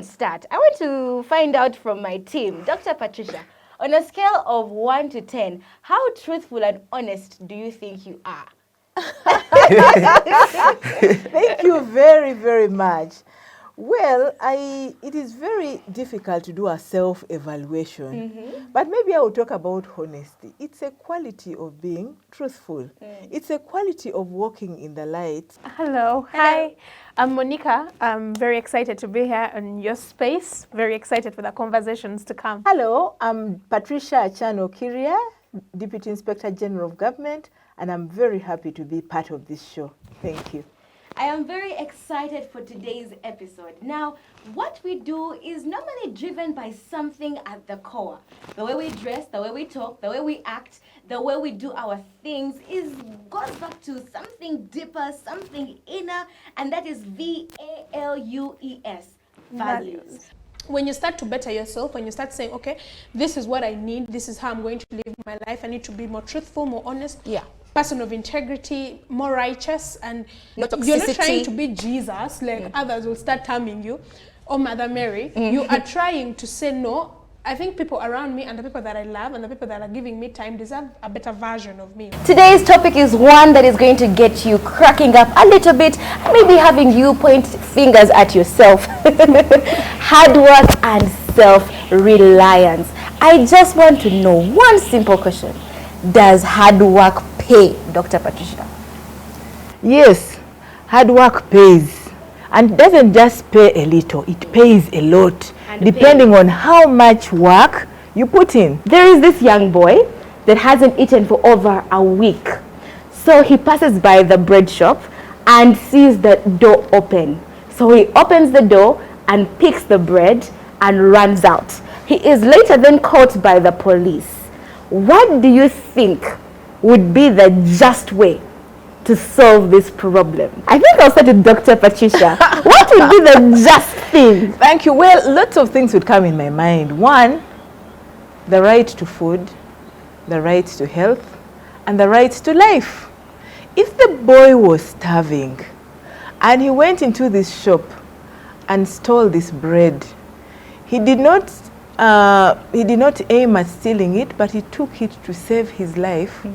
start. I want to find out from my team, Dr. Patricia, on a scale of 1 to 10, how truthful and honest do you think you are? Thank you very, very much. Well, it is very difficult to do a self-evaluation, but maybe I will talk about honesty. It's a quality of being truthful. It's a quality of walking in the light. Hello. Hi. I'm Monica. I'm very excited to be here in your space. Very excited for the conversations to come. Hello, I'm Patricia Achano Kiria, Deputy Inspector General of Government, and I'm very happy to be part of this show. Thank you. I am very excited for today's episode. Now, what we do is normally driven by something at the core. The way we dress, the way we talk, the way we act, the way we do our things goes back to something deeper, something inner, and that is VALUES, values. When you start to better yourself, when you start saying, okay, this is what I need, this is how I'm going to live my life, I need to be more truthful, more honest. Yeah. Person of integrity, more righteous, and No toxicity. You're not trying to be Jesus, like others will start terming you, or Mother Mary. You are trying to say no. I think people around me and the people that I love and the people that are giving me time deserve a better version of me. Today's topic is one that is going to get you cracking up a little bit and maybe having you point fingers at yourself. Hard work and self-reliance. I just want to know one simple question. Does hard work pay, Dr. Patricia? Yes, hard work pays. And doesn't just pay a little, it pays a lot, depending on how much work you put in. There is this young boy that hasn't eaten for over a week. So he passes by the bread shop and sees the door open. So he opens the door and picks the bread and runs out. He is later then caught by the police. What do you think would be the just way to solve this problem? I think I'll start with Dr. Patricia. What would be the just thing? Thank you. Well, lots of things would come in my mind. One, the right to food, the right to health, and the right to life. If the boy was starving and he went into this shop and stole this bread, he did not aim at stealing it, but he took it to save his life.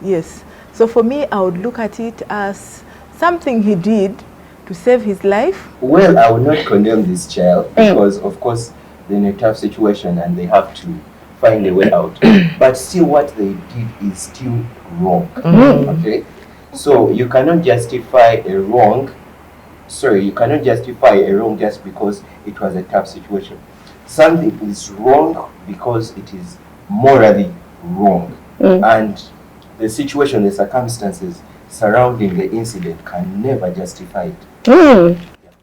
Yes. So for me, I would look at it as something he did to save his life. Well, I would not condemn this child because, of course, they're in a tough situation and they have to find a way out. But still, what they did is still wrong. Okay? So you cannot justify a wrong. You cannot justify a wrong just because it was a tough situation. Something is wrong because it is morally wrong. And the situation, the circumstances surrounding the incident can never justify it.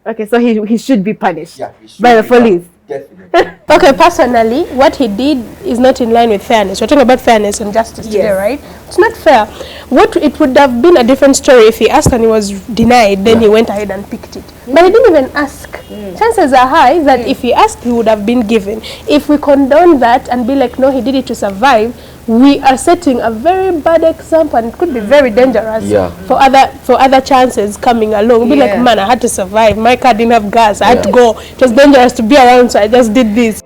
Okay, so he should be punished by the police. Definitely. Okay, personally, what he did is not in line with fairness. We're talking about fairness and justice today, right? It's not fair. It would have been a different story if he asked and he was denied, then he went ahead and picked it. But he didn't even ask. Chances are high that if he asked, he would have been given. If we condone that and be like, no, he did it to survive, we are setting a very bad example, and it could be very dangerous for other chances coming along. We'll be like, man, I had to survive. My car didn't have gas. I had to go. It was dangerous to be around, so I just did this.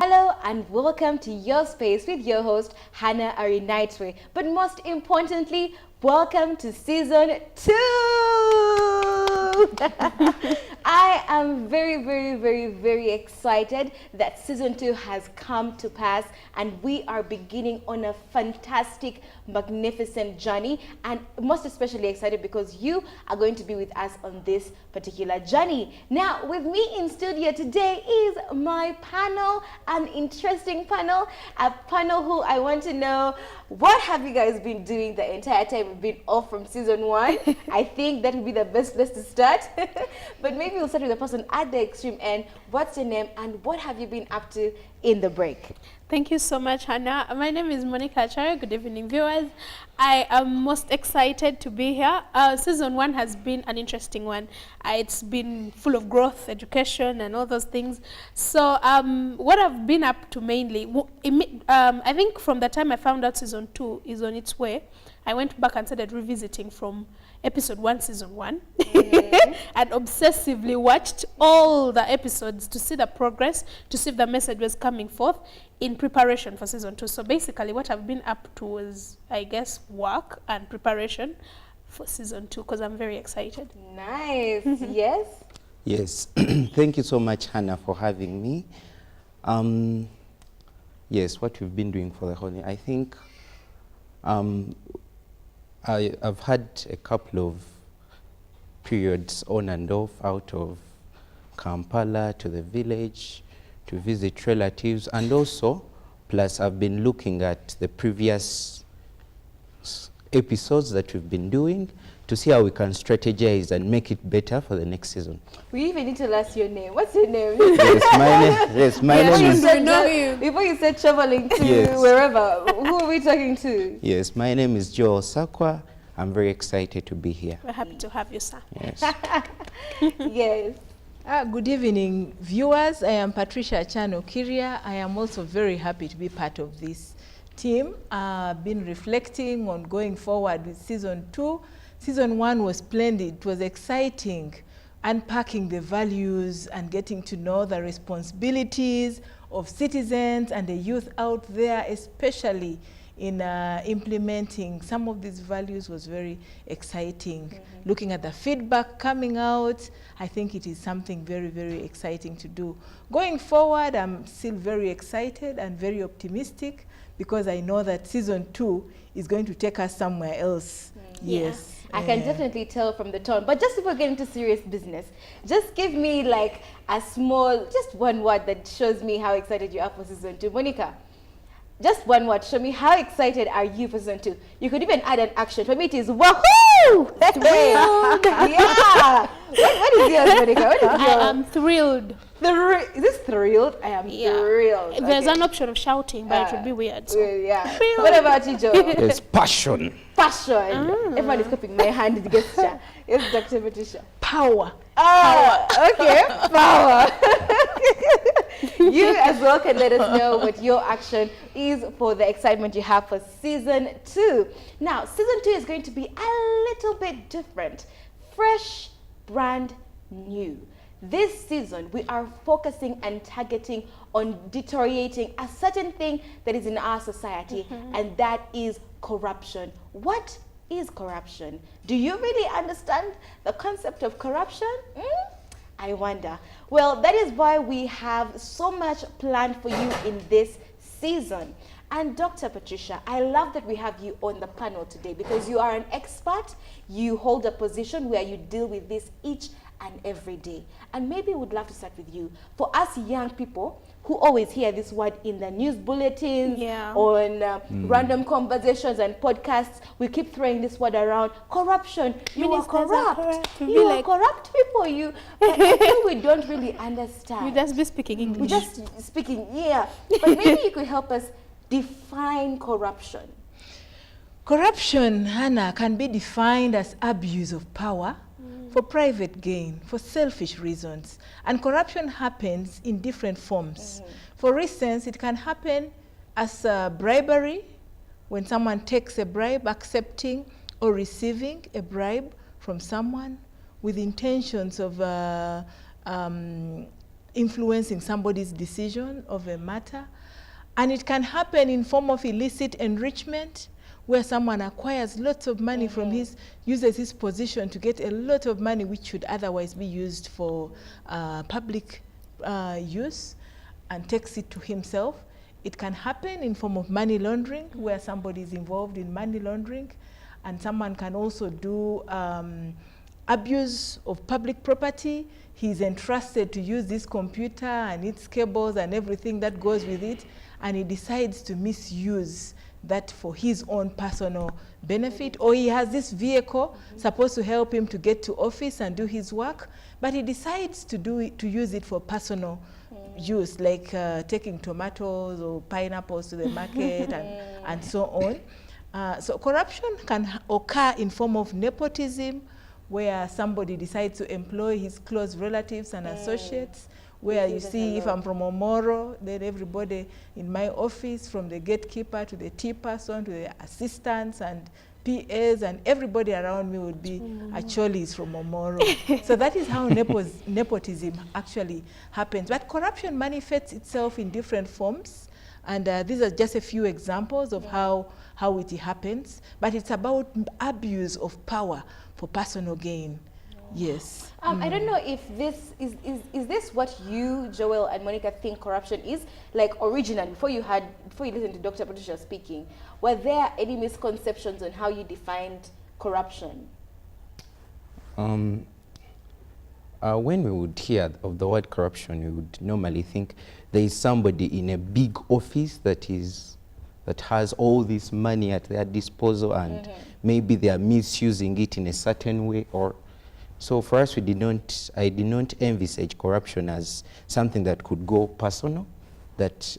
Hello and welcome to Your Space with your host, Hannah Arinaitwe. But most importantly, welcome to Season 2! I am very, very, very, very excited that Season 2 has come to pass and we are beginning on a fantastic, magnificent journey, and most especially excited because you are going to be with us on this particular journey. Now, with me in studio today is my panel, an interesting panel, a panel who I want to know, what have you guys been doing the entire time we've been off from Season 1? I think that would be the best place to start. But maybe we'll start with the person at the extreme end. What's your name and what have you been up to in the break. Thank you so much, Hannah. My name is Monica Achare. Good evening, viewers. I am most excited to be here. Season 1 has been an interesting one. It's been full of growth, education, and all those things. So what I've been up to mainly, I think from the time I found out Season 2 is on its way, I went back and started revisiting from episode 1, Season 1, and obsessively watched all the episodes to see the progress, to see if the message was coming forth in preparation for Season 2. So basically what I've been up to is, I guess, work and preparation for Season 2, because I'm very excited. Nice. Yes? Yes. Thank you so much, Hannah, for having me. Yes, what we've been doing for the whole year, I think I've had a couple of periods on and off, out of Kampala to the village to visit relatives, and also plus I've been looking at the previous episodes that we've been doing to see how we can strategize and make it better for the next season. We even need to tell us your name. What's your name? Yes, my name is Before you said traveling to Yes. wherever, who are we talking to? Yes, my name is Joel Sakwa. I'm very excited to be here. We're happy to have you, sir. Yes. Yes. Good evening, viewers. I am Patricia Chano Kiria. I am also very happy to be part of this team. I've been reflecting on going forward with Season 2. Season 1 was splendid. It was exciting, unpacking the values and getting to know the responsibilities of citizens and the youth out there, especially in implementing some of these values was very exciting. Looking at the feedback coming out, I think it is something very, very exciting to do. Going forward, I'm still very excited and very optimistic because I know that Season 2 is going to take us somewhere else. Yes. I can definitely tell from the tone. But just before getting into serious business, just give me like a small, just one word that shows me how excited you are for Season 2. Monica, just one word. Show me how excited are you for Season 2. You could even add an action. For me, it is woohoo! Yeah. What is yours, Monica? What is yours? I am thrilled. Is this thrilled? I am thrilled. There's Okay. an option of shouting, but it would be weird. So. Yeah. Thrilled. What about you, Joe? There's passion. Passion. Everyone is copying my hand gesture. Yes, Dr. Patricia. Power. Okay, power. You as well can let us know what your action is for the excitement you have for Season 2. Now, Season 2 is going to be a little bit different. Fresh, brand new. This season, we are focusing and targeting on deteriorating a certain thing that is in our society, and that is corruption. What is corruption? Do you really understand the concept of corruption? I wonder. Well, that is why we have so much planned for you in this season. And Dr. Patricia, I love that we have you on the panel today because you are an expert. You hold a position where you deal with this each and every day. And maybe we'd love to start with you. For us young people who always hear this word in the news bulletins, on random conversations and podcasts, we keep throwing this word around. Corruption. You are corrupt. You are corrupt people. But I think we don't really understand. You just be speaking English. We're just speaking, But maybe you could help us define corruption. Corruption, Hannah, can be defined as abuse of power for private gain, for selfish reasons. And corruption happens in different forms. For instance, it can happen as bribery, when someone takes a bribe, accepting or receiving a bribe from someone with intentions of influencing somebody's decision of a matter. And it can happen in form of illicit enrichment, where someone acquires lots of money from uses his position to get a lot of money which should otherwise be used for public use and takes it to himself. It can happen in form of money laundering, where somebody is involved in money laundering, and someone can also do abuse of public property. He's entrusted to use this computer and its cables and everything that goes with it, and he decides to misuse that for his own personal benefit. Or he has this vehicle supposed to help him to get to office and do his work, but he decides to use it for personal use, like taking tomatoes or pineapples to the market and so on. So corruption can occur in form of nepotism, where somebody decides to employ his close relatives and associates, where you see if I'm from Omoro, then everybody in my office, from the gatekeeper to the tea person to the assistants and PAs and everybody around me would be actually is from Omoro. So that is how nepotism actually happens. But corruption manifests itself in different forms. And these are just a few examples of how it happens. But it's about abuse of power for personal gain. Yes. I don't know if this is this what you, Joel, and Monica think corruption is? Like originally, before you listened to Dr. Patricia speaking, were there any misconceptions on how you defined corruption? When we would hear of the word corruption, we would normally think there is somebody in a big office that has all this money at their disposal, and maybe they are misusing it in a certain way. Or so for us, I did not envisage corruption as something that could go personal, that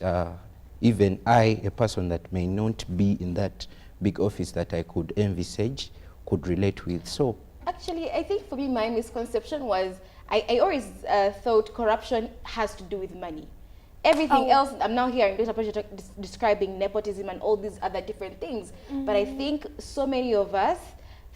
even I, a person that may not be in that big office that I could envisage, could relate with. So actually, I think for me, my misconception was I always thought corruption has to do with money. Everything else, I'm now hearing Dr. Patricia describing nepotism and all these other different things. But I think so many of us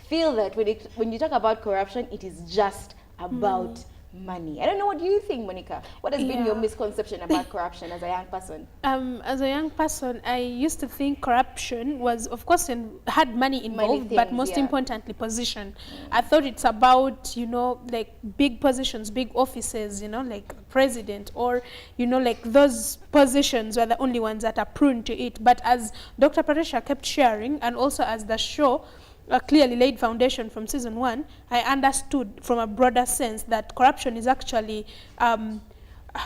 feel that when you talk about corruption, it is just about money. I don't know, what do you think, Monica? What has been your misconception about corruption as a young person? As a young person, I used to think corruption was, of course, had money involved, but most importantly, position. I thought it's about, like big positions, big offices, like president, or, like those positions were the only ones that are prone to it. But as Dr. Patricia kept sharing, and also as the show clearly laid foundation from season 1, I understood from a broader sense that corruption is actually, how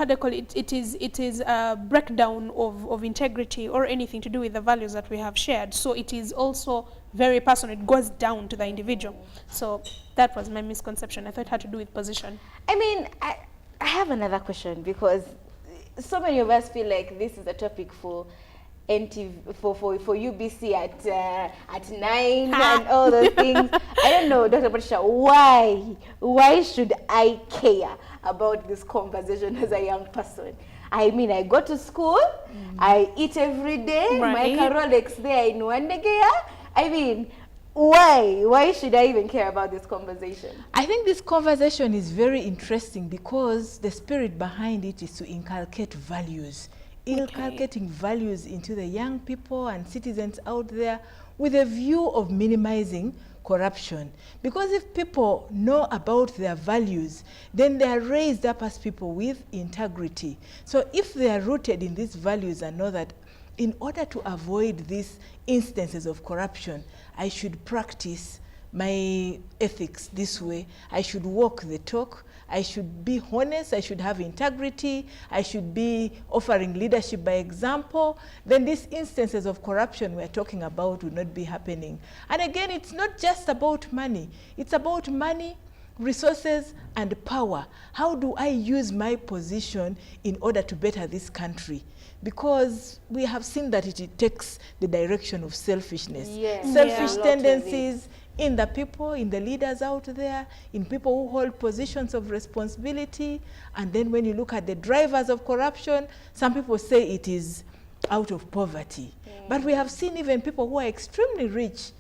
do I call it? It is a breakdown of integrity or anything to do with the values that we have shared. So it is also very personal. It goes down to the individual. So that was my misconception. I thought it had to do with position. I mean, I have another question, because so many of us feel like this is a topic for NTV, for UBC at 9 and all those things. I don't know, Dr. Patricia, why should I care about this conversation as a young person? I mean, I go to school, I eat every day, my Rolex there in Wandegea. I mean, why should I even care about this conversation? I think this conversation is very interesting because the spirit behind it is to inculcate values. Inculcating values into the young people and citizens out there with a view of minimizing corruption. Because if people know about their values, then they are raised up as people with integrity. So if they are rooted in these values and know that in order to avoid these instances of corruption, I should practice my ethics this way, I should walk the talk, I should be honest, I should have integrity, I should be offering leadership by example, then these instances of corruption we're talking about will not be happening. And again, it's not just about money. It's about money, resources, and power. How do I use my position in order to better this country? Because we have seen that it takes the direction of selfishness. Yes. Selfish tendencies in the people, in the leaders out there, in people who hold positions of responsibility. And then when you look at the drivers of corruption, some people say it is out of poverty. But we have seen even people who are extremely rich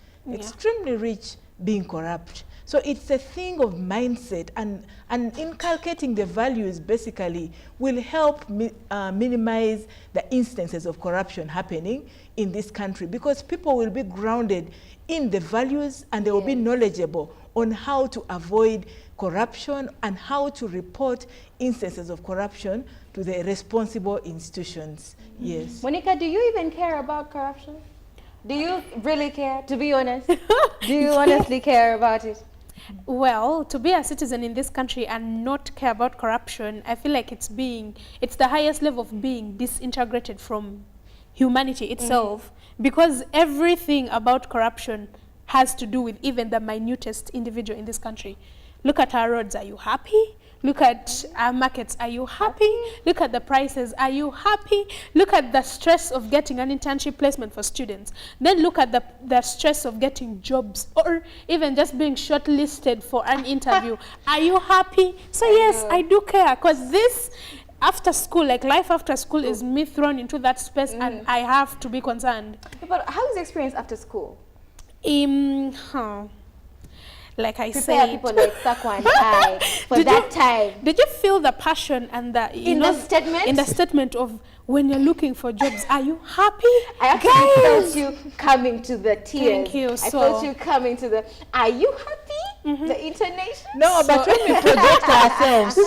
being corrupt. So it's a thing of mindset, and inculcating the values basically will help minimize the instances of corruption happening in this country, because people will be grounded in the values and they will be knowledgeable on how to avoid corruption and how to report instances of corruption to the responsible institutions. Yes. Monica, do you even care about corruption? Do you really care, to be honest? Do you honestly care about it? Well, to be a citizen in this country and not care about corruption, I feel like it's the highest level of being disintegrated from humanity itself, because everything about corruption has to do with even the minutest individual in this country. Look at our roads. Are you happy? Look at our markets. Are you happy? Look at the prices. Are you happy? Look at the stress of getting an internship placement for students. Then look at the stress of getting jobs or even just being shortlisted for an interview. Are you happy? So yes, I do care, because this after school, like life after school, is me thrown into that space, and I have to be concerned. But how is the experience after school? Like I Prepare said, people like Sakwa and I for time. Did you feel the passion and the the statement? In the statement of when you're looking for jobs, are you happy? I actually felt you coming to the tears. Thank you. I felt you coming to the, are you happy? The intonation? No, but when we project ourselves,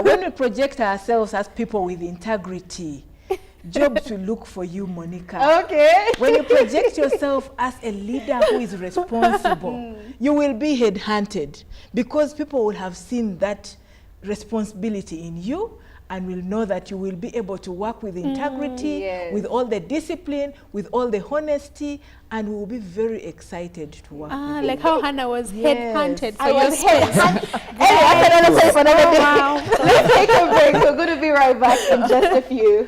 when we project ourselves as people with integrity, jobs will look for you, Monica. Okay. When you project yourself as a leader who is responsible, you will be headhunted, because people will have seen that responsibility in you and will know that you will be able to work with integrity, with all the discipline, with all the honesty, and we will be very excited to work with you. Like how Hannah was headhunted for I your was space. Anyway, another time for another day. Let's take a break. We're going to be right back in just a few.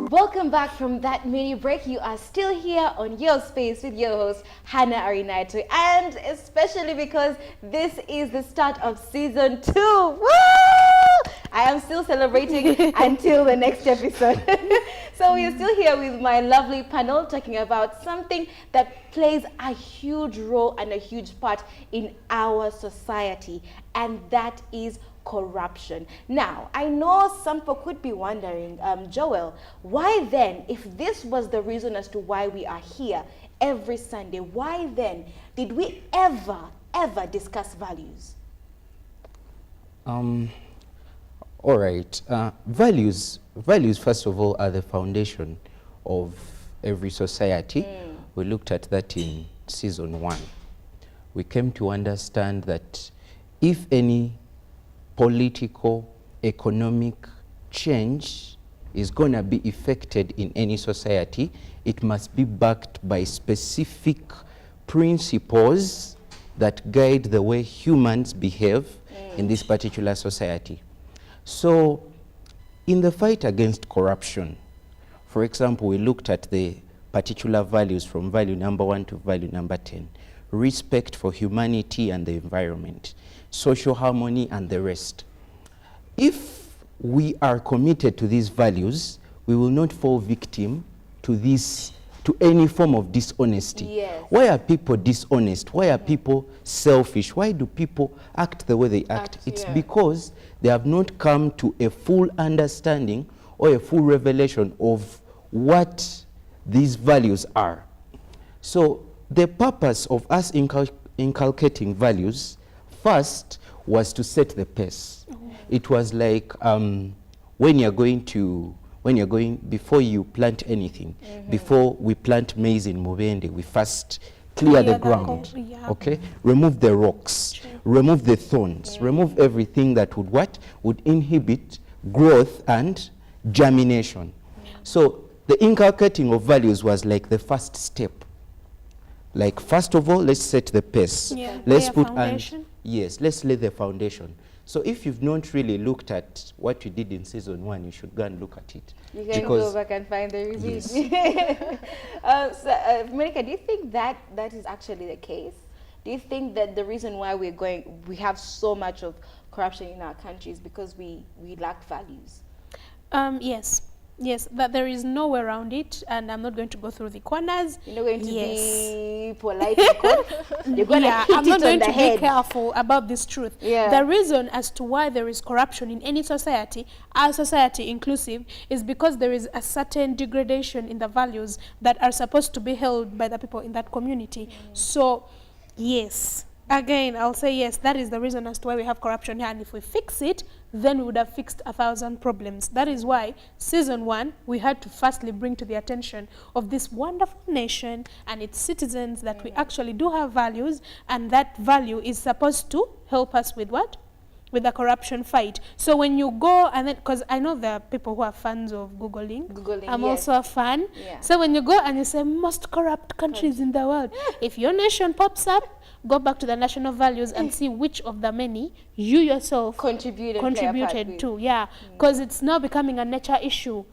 Welcome back from that mini break. You are still here on Your Space with your host, Hannah Arinaito, and especially because this is the start of season 2. Woo! I am still celebrating until the next episode. So we are still here with my lovely panel talking about something that plays a huge role and a huge part in our society, and that is corruption. Now, I know some people could be wondering, Joel, why then, if this was the reason as to why we are here every Sunday, why then did we ever discuss values? All right. Values, first of all, are the foundation of every society. We looked at that in season 1. We came to understand that if any political, economic change is going to be effected in any society, it must be backed by specific principles that guide the way humans behave in this particular society. So, in the fight against corruption, for example, we looked at the particular values from value number 1 to value number 10. Respect for humanity and the environment, social harmony, and the rest. If we are committed to these values, we will not fall victim to any form of dishonesty. Yes. Why are people dishonest? Why are people selfish? Why do people act the way they act? It's because they have not come to a full understanding or a full revelation of what these values are. So the purpose of us inculcating values first was to set the pace. It was like when you're going, before you plant anything, before we plant maize in Mubende, we first clear the ground, okay? Remove the rocks, remove the thorns, remove everything that would inhibit growth and germination. So the inculcating of values was like the first step. Like, first of all, let's set the pace. Let's put let's lay the foundation. So if you've not really looked at what you did in season 1, you should go and look at it. You can go back and find the reviews. Monica, do you think that is actually the case? Do you think that the reason why we have so much of corruption in our country is because we lack values? Yes, that there is no way around it, and I'm not going to go through the corners. You're not going to be polite. You're going to hit I'm not it on going the to head. be careful about this truth. The reason as to why there is corruption in any society, our society inclusive, is because there is a certain degradation in the values that are supposed to be held by the people in that community. So, yes. Again, I'll say yes, that is the reason as to why we have corruption here, and if we fix it, then we would have fixed 1,000 problems. That is why season 1, we had to firstly bring to the attention of this wonderful nation and its citizens that we actually do have values, and that value is supposed to help us with what? with the corruption fight. So when you go and then, because I know there are people who are fans of Googling. I'm yes. also a fan. Yeah. So when you go and you say most corrupt countries in the world, if your nation pops up, go back to the national values and see which of the many you yourself contributed to. Yeah, because it's now becoming a nature issue.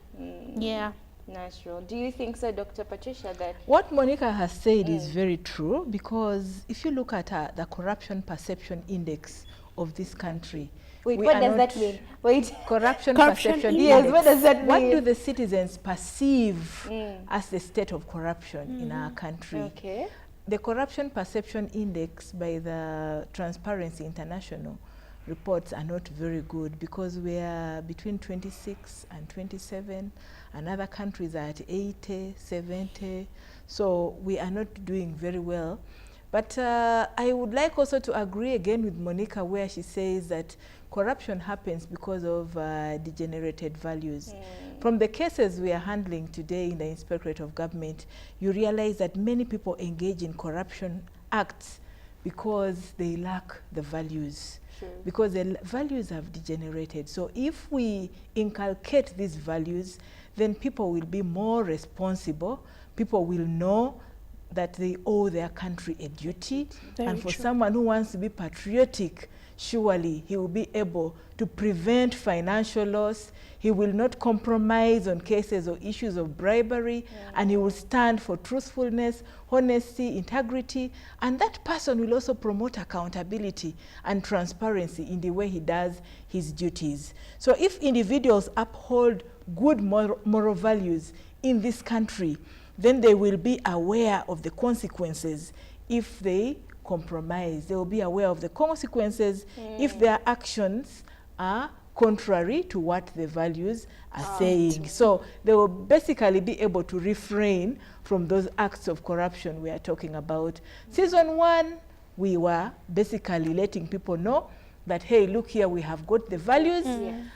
Yeah. Natural. Do you think so, Dr. Patricia, that What Monica has said is very true, because if you look at the corruption perception index of this country. Wait, what does that mean? Wait. Corruption perception index. Yes, what does that mean? What do the citizens perceive as the state of corruption in our country? Okay. The corruption perception index by the Transparency International reports are not very good, because we are between 26 and 27, and other countries are at 80, 70. So we are not doing very well. But I would like also to agree again with Monica, where she says that corruption happens because of degenerated values. From the cases we are handling today in the Inspectorate of Government, you realize that many people engage in corruption acts because they lack the values. Because the values have degenerated. So if we inculcate these values, then people will be more responsible. People will know that they owe their country a duty. And for someone who wants to be patriotic, surely he will be able to prevent financial loss. He will not compromise on cases or issues of bribery, and he will stand for truthfulness, honesty, integrity, and that person will also promote accountability and transparency in the way he does his duties. So if individuals uphold good moral values in this country, then they will be aware of the consequences if they compromise. They will be aware of the consequences if their actions are contrary to what the values are saying. So they will basically be able to refrain from those acts of corruption we are talking about. Season 1, we were basically letting people know that, hey, look here, we have got the values.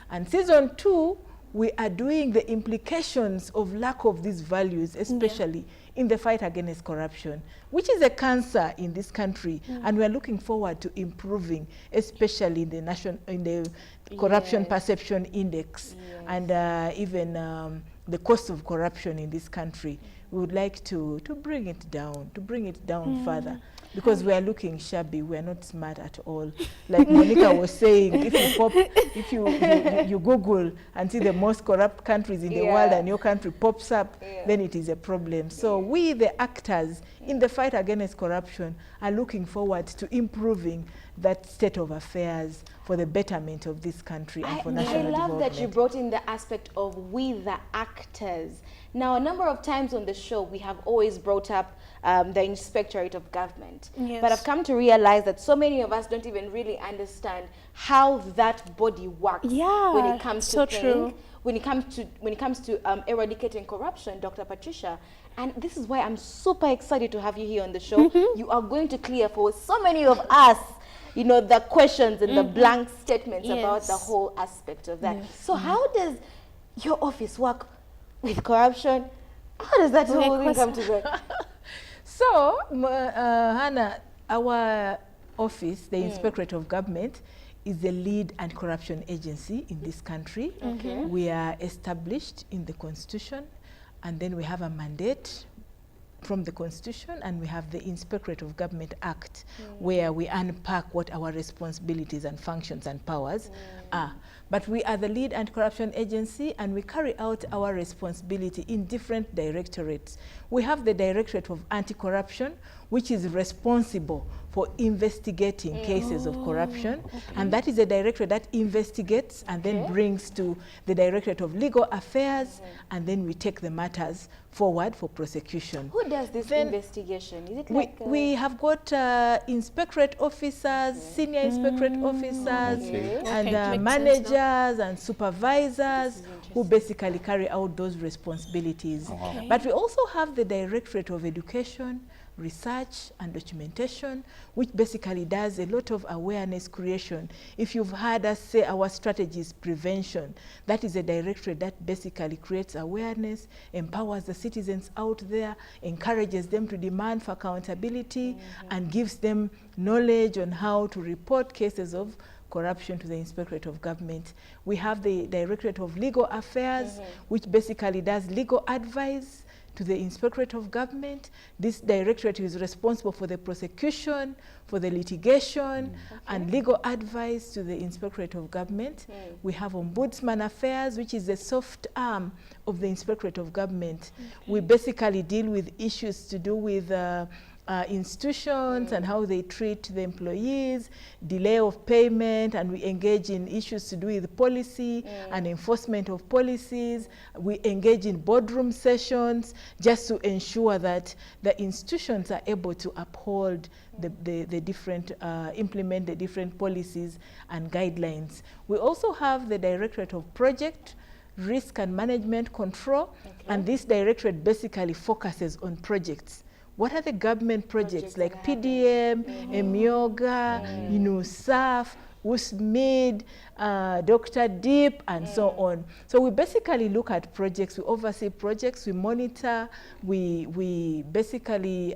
And season 2, we are doing the implications of lack of these values, especially in the fight against corruption, which is a cancer in this country, and we are looking forward to improving, especially in the corruption perception index, and even the cost of corruption in this country. We would like to bring it down, further, because we are looking shabby. We are not smart at all. Like Monica was saying, if you Google and see the most corrupt countries in the world, and your country pops up, then it is a problem. So we, the actors in the fight against corruption, are looking forward to improving that state of affairs for the betterment of this country and for national development. I love that you brought in the aspect of we, the actors. Now, a number of times on the show, we have always brought up the Inspectorate of Government. But I've come to realize that so many of us don't even really understand how that body works when it comes to paying, when it comes to eradicating corruption, Dr. Patricia. And this is why I'm super excited to have you here on the show. You are going to clear for so many of us, you know, the questions and the blank statements about the whole aspect of that. So how does your office work with corruption? How does that whole thing come together? So, Hannah, our office, the Inspectorate of Government, is the lead anti-corruption agency in this country. We are established in the Constitution, and then we have a mandate from the Constitution, and we have the Inspectorate of Government Act, where we unpack what our responsibilities and functions and powers are. But we are the lead anti-corruption agency, and we carry out our responsibility in different directorates. We have the Directorate of Anti-Corruption, which is responsible for investigating cases of corruption, and that is a directorate that investigates and then brings to the Directorate of Legal Affairs, and then we take the matters forward for prosecution. Who does this investigation? Is it like we have got inspectorate officers, senior inspectorate officers, and managers and supervisors who basically carry out those responsibilities. But we also have the Directorate of Education, Research and Documentation, which basically does a lot of awareness creation. If you've heard us say our strategy is prevention, that is a directorate that basically creates awareness, empowers the citizens out there, encourages them to demand for accountability, and gives them knowledge on how to report cases of corruption to the Inspectorate of Government. We have the Directorate of Legal Affairs, which basically does legal advice to the Inspectorate of Government. This directorate is responsible for the prosecution, for the litigation, and legal advice to the Inspectorate of Government. We have Ombudsman Affairs, which is the soft arm of the Inspectorate of Government. We basically deal with issues to do with institutions and how they treat the employees, delay of payment, and we engage in issues to do with policy and enforcement of policies. We engage in boardroom sessions just to ensure that the institutions are able to uphold the different, implement the different policies and guidelines. We also have the Directorate of Project, Risk and Management Control, and this directorate basically focuses on projects. What are the government projects like PDM, EMIOGA, you know, SAF, USMID, Dr. Deep, and so on. So we basically look at projects, we oversee projects, we monitor, we basically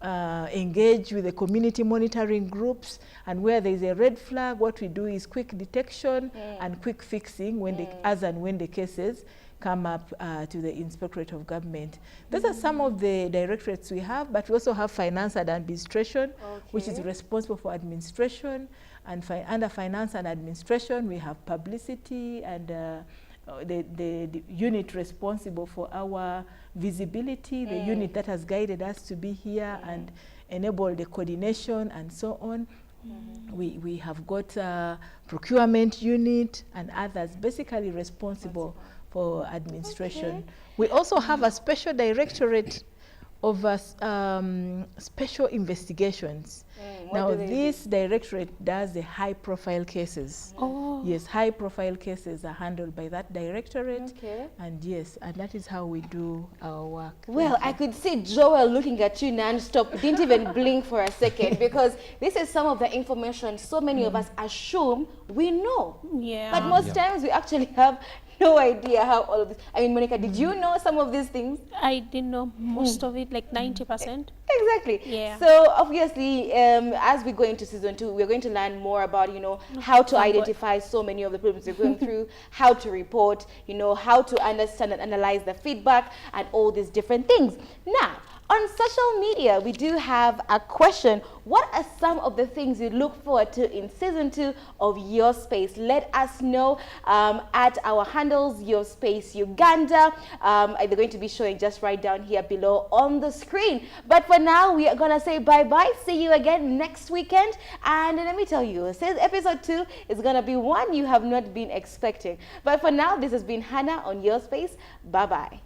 engage with the community monitoring groups, and where there is a red flag, what we do is quick detection and quick fixing when as and when the cases come up to the Inspectorate of Government. Those are some of the directorates we have, but we also have Finance and Administration, which is responsible for administration, and under Finance and Administration we have Publicity and the unit responsible for our visibility, the unit that has guided us to be here and enable the coordination and so on. We have got a procurement unit and others basically responsible for administration. We also have a special directorate of special investigations. Now this directorate does the high profile cases. Yes, high profile cases are handled by that directorate. And yes, and that is how we do our work. Well, I could see Joel looking at you non-stop, didn't even blink for a second, because this is some of the information so many of us assume we know. But most times we actually have no idea how all of this. I mean, Monica, did you know some of these things? I didn't know most of it, like 90%. Exactly. Yeah. So obviously, as we go into season 2, we're going to learn more about, you know, how to identify so many of the problems we're going through, how to report, you know, how to understand and analyze the feedback and all these different things. Now, on social media, we do have a question. What are some of the things you look forward to in season 2 of Your Space? Let us know at our handles, Your Space Uganda. They're going to be showing just right down here below on the screen. But for now, we are going to say bye-bye. See you again next weekend. And let me tell you, episode 2 is going to be one you have not been expecting. But for now, this has been Hannah on Your Space. Bye-bye.